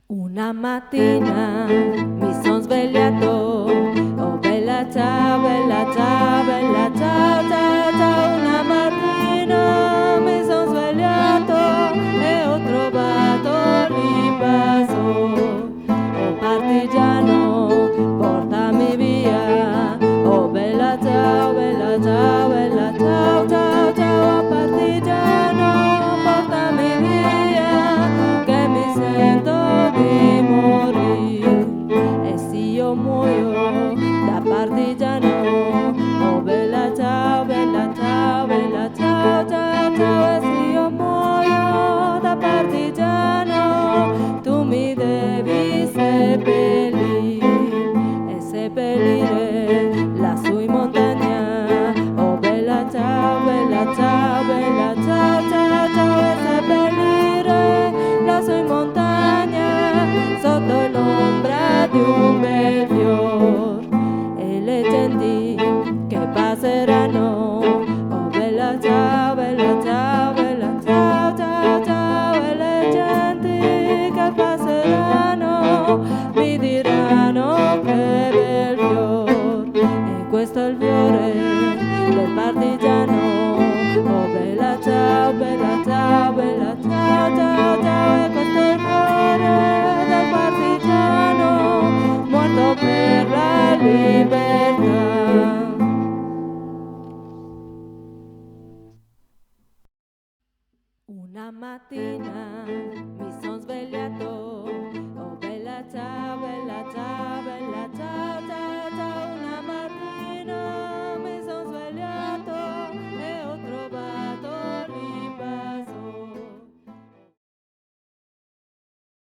Una mattina mi son svegliato, oh bella ciao, bella ciao, bella ciao, ciao, ciao. Una mattina mi son svegliato e ho trovato ripasso. Oh partigiano, portami via, oh bella ciao, bella ciao, bella ciao, ciao, ciao. Oh partigiano, portami via, che mi sento di morire. E se io muoio da partigiano, oh bella ciao, bella ciao, bella ciao, ciao, ciao. E se io muoio da partigiano, tu mi devi seppellire e seppellire lassù in montagna. Oh bella ciao, bella ciao, bella ciao, ciao, ciao. E seppellire lassù in montagna sotto